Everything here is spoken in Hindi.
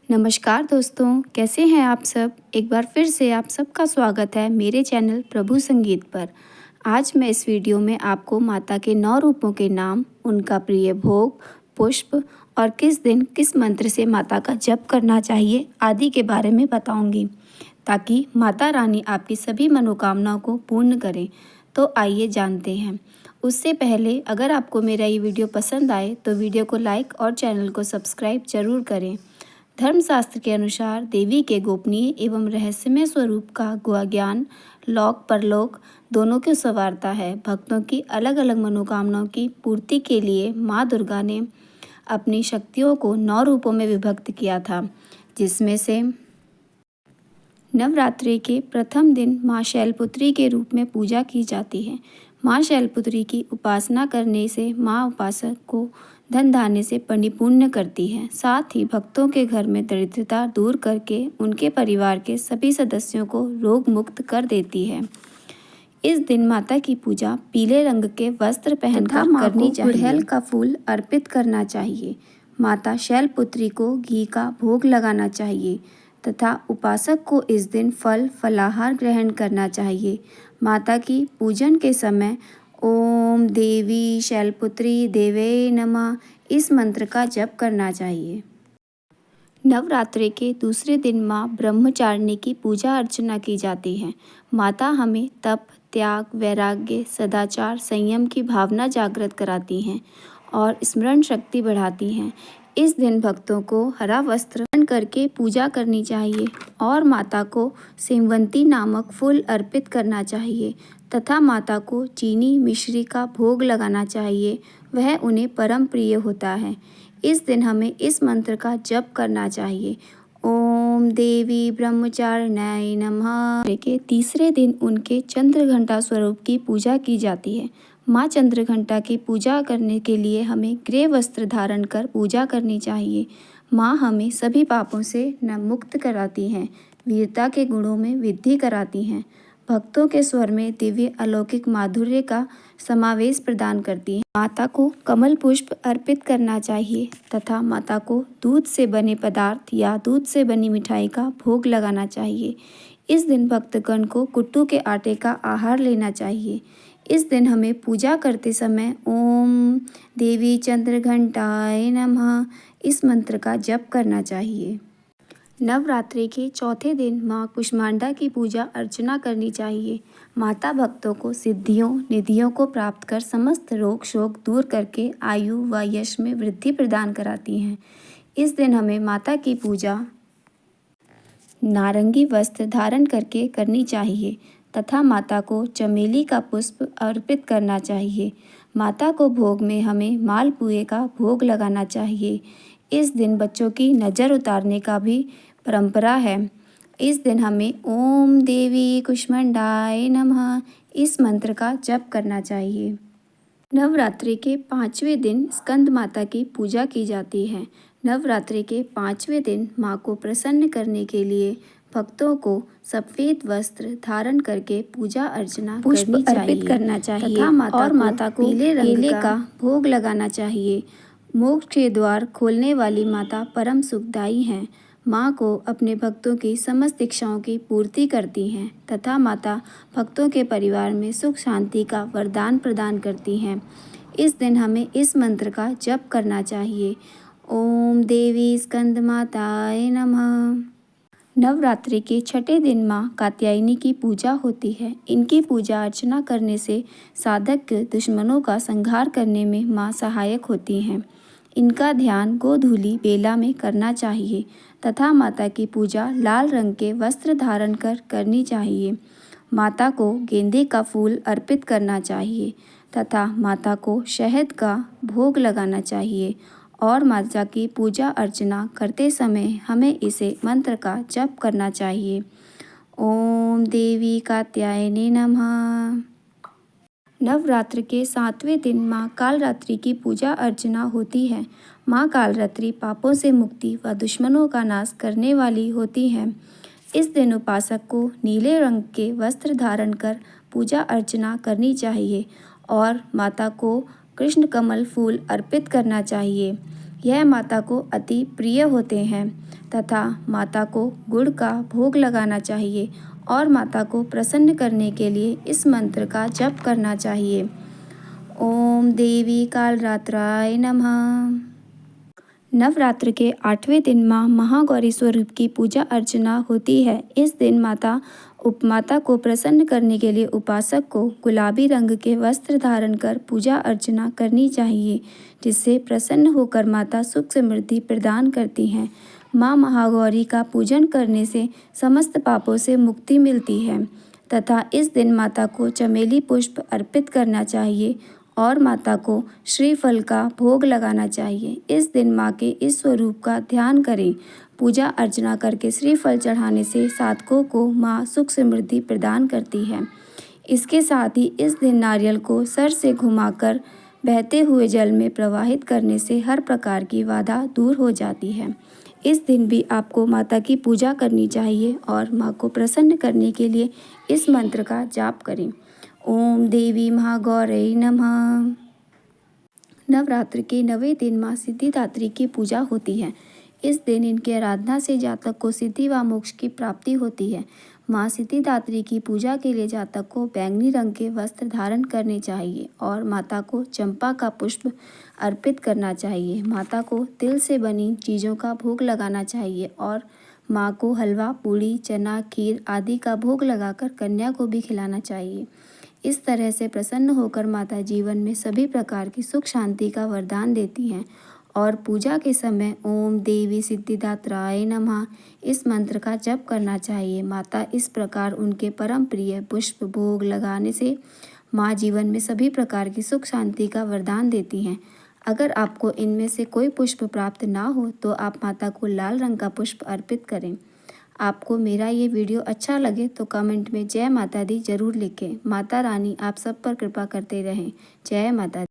नमस्कार दोस्तों, कैसे हैं आप सब। एक बार फिर से आप सबका स्वागत है मेरे चैनल प्रभु संगीत पर। आज मैं इस वीडियो में आपको माता के 9 रूपों के नाम, उनका प्रिय भोग, पुष्प और किस दिन किस मंत्र से माता का जप करना चाहिए आदि के बारे में बताऊंगी, ताकि माता रानी आपकी सभी मनोकामनाओं को पूर्ण करें। तो आइए जानते हैं। उससे पहले अगर आपको मेरा ये वीडियो पसंद आए तो वीडियो को लाइक और चैनल को सब्सक्राइब जरूर करें। धर्मशास्त्र के अनुसार देवी के गोपनीय एवं रहस्यमय स्वरूप का ज्ञान लोक परलोक दोनों को संवारता है। भक्तों की अलग अलग मनोकामनाओं की पूर्ति के लिए माँ दुर्गा ने अपनी शक्तियों को 9 रूपों में विभक्त किया था, जिसमें से नवरात्रि के प्रथम दिन माँ शैलपुत्री के रूप में पूजा की जाती है। माँ शैलपुत्री की उपासना करने से माँ उपासक को धन धान्य से परिपूर्ण करती है। साथ ही भक्तों के घर में दरिद्रता दूर करके उनके परिवार के सभी सदस्यों को रोग मुक्त कर देती है। इस दिन माता की पूजा पीले रंग के वस्त्र पहनकर करनी चाहिए। गुड़हल का फूल अर्पित करना चाहिए। माता शैलपुत्री को घी का भोग लगाना चाहिए तथा उपासक को इस दिन फल फलाहार ग्रहण करना चाहिए। माता की पूजन के समय ओम देवी शैलपुत्री देवे नमः इस मंत्र का जप करना चाहिए। नवरात्रि के दूसरे दिन माँ ब्रह्मचारिणी की पूजा अर्चना की जाती है। माता हमें तप, त्याग, वैराग्य, सदाचार, संयम की भावना जागृत कराती हैं और स्मरण शक्ति बढ़ाती हैं। इस दिन भक्तों को हरा वस्त्र धारण करके पूजा करनी चाहिए और माता को सेमवंती नामक फूल अर्पित करना चाहिए तथा माता को चीनी मिश्री का भोग लगाना चाहिए। वह उन्हें परम प्रिय होता है। इस दिन हमें इस मंत्र का जप करना चाहिए। ओम देवी ब्रह्मचारिण्याय नमः। के तीसरे दिन उनके चंद्रघंटा स्वरूप की पूजा की जाती है। माँ चंद्रघंटा की पूजा करने के लिए हमें ग्रे वस्त्र धारण कर पूजा करनी चाहिए। माँ हमें सभी पापों से मुक्त कराती हैं, वीरता के गुणों में वृद्धि कराती हैं, भक्तों के स्वर में दिव्य अलौकिक माधुर्य का समावेश प्रदान करती हैं। माता को कमल पुष्प अर्पित करना चाहिए तथा माता को दूध से बने पदार्थ या दूध से बनी मिठाई का भोग लगाना चाहिए। इस दिन भक्तगण को कुट्टू के आटे का आहार लेना चाहिए। इस दिन हमें पूजा करते समय ओम देवी चंद्रघंटाय नमः इस मंत्र का जप करना चाहिए। नवरात्रि के चौथे दिन माँ कुष्मांडा की पूजा अर्चना करनी चाहिए। माता भक्तों को सिद्धियों निधियों को प्राप्त कर समस्त रोग शोक दूर करके आयु व यश में वृद्धि प्रदान कराती हैं। इस दिन हमें माता की पूजा नारंगी वस्त्र धारण करके करनी चाहिए तथा माता को चमेली का पुष्प अर्पित करना चाहिए। माता को भोग में हमें मालपुए का भोग लगाना चाहिए। इस दिन बच्चों की नज़र उतारने का भी परंपरा है। इस दिन हमें ओम देवी कुष्मांडाय नमः इस मंत्र का जप करना चाहिए। नवरात्रि के 5वें दिन स्कंद माता की पूजा की जाती है। नवरात्रि के 5वें दिन माँ को प्रसन्न करने के लिए भक्तों को सफ़ेद वस्त्र धारण करके पूजा अर्चना करनी चाहिए, करना चाहिए तथा माता को पीले रंग का भोग लगाना चाहिए। मोक्ष के द्वार खोलने वाली माता परम सुखदायी हैं। माँ को अपने भक्तों की समस्त इच्छाओं की पूर्ति करती हैं तथा माता भक्तों के परिवार में सुख शांति का वरदान प्रदान करती हैं। इस दिन हमें इस मंत्र का जप करना चाहिए। ओम देवी स्कंद माताय नमः। नवरात्रि के छठे दिन माँ कात्यायनी की पूजा होती है। इनकी पूजा अर्चना करने से साधक दुश्मनों का संहार करने में माँ सहायक होती हैं। इनका ध्यान गोधूली बेला में करना चाहिए तथा माता की पूजा लाल रंग के वस्त्र धारण कर करनी चाहिए। माता को गेंदे का फूल अर्पित करना चाहिए तथा माता को शहद का भोग लगाना चाहिए और माता की पूजा अर्चना करते समय हमें इसे मंत्र का जप करना चाहिए। ओम देवी कात्यायनी नमः। नवरात्र के 7वें दिन माँ कालरात्रि की पूजा अर्चना होती है। माँ कालरात्रि पापों से मुक्ति व दुश्मनों का नाश करने वाली होती हैं। इस दिन उपासक को नीले रंग के वस्त्र धारण कर पूजा अर्चना करनी चाहिए और माता को कृष्ण कमल फूल अर्पित करना चाहिए। यह माता को अति प्रिय होते हैं। तथा माता को गुड़ का भोग लगाना चाहिए और माता को प्रसन्न करने के लिए इस मंत्र का जप करना चाहिए। ओम देवी कालरात्राय नमः। नवरात्र के 8वें दिन माँ महागौरी स्वरूप की पूजा अर्चना होती है। इस दिन माता को प्रसन्न करने के लिए उपासक को गुलाबी रंग के वस्त्र धारण कर पूजा अर्चना करनी चाहिए, जिससे प्रसन्न होकर माता सुख समृद्धि प्रदान करती हैं। माँ महागौरी का पूजन करने से समस्त पापों से मुक्ति मिलती है तथा इस दिन माता को चमेली पुष्प अर्पित करना चाहिए और माता को श्रीफल का भोग लगाना चाहिए। इस दिन माँ के इस स्वरूप का ध्यान करें। पूजा अर्चना करके श्रीफल चढ़ाने से साधकों को माँ सुख समृद्धि प्रदान करती है। इसके साथ ही इस दिन नारियल को सर से घुमाकर बहते हुए जल में प्रवाहित करने से हर प्रकार की बाधा दूर हो जाती है। इस दिन भी आपको माता की पूजा करनी चाहिए और माँ को प्रसन्न करने के लिए इस मंत्र का जाप करें। ओम देवी महागौरी नमः। नवरात्र के 9वें दिन माँ सिद्धिदात्री की पूजा होती है। इस दिन इनकी आराधना से जातक को सिद्धि व मोक्ष की प्राप्ति होती है। माँ सिद्धिदात्री की पूजा के लिए जातक को बैंगनी रंग के वस्त्र धारण करने चाहिए और माता को चंपा का पुष्प अर्पित करना चाहिए। माता को तिल से बनी चीज़ों का भोग लगाना चाहिए और माँ को हलवा, पूड़ी, चना, खीर आदि का भोग लगाकर कन्या को भी खिलाना चाहिए। इस तरह से प्रसन्न होकर माता जीवन में सभी प्रकार की सुख शांति का वरदान देती हैं और पूजा के समय ओम देवी सिद्धिदात्राय नमः इस मंत्र का जप करना चाहिए। माता इस प्रकार उनके परम प्रिय पुष्प भोग लगाने से माँ जीवन में सभी प्रकार की सुख शांति का वरदान देती हैं। अगर आपको इनमें से कोई पुष्प प्राप्त ना हो तो आप माता को लाल रंग का पुष्प अर्पित करें। आपको मेरा ये वीडियो अच्छा लगे तो कमेंट में जय माता दी जरूर लिखें। माता रानी आप सब पर कृपा करते रहें। जय माता दी।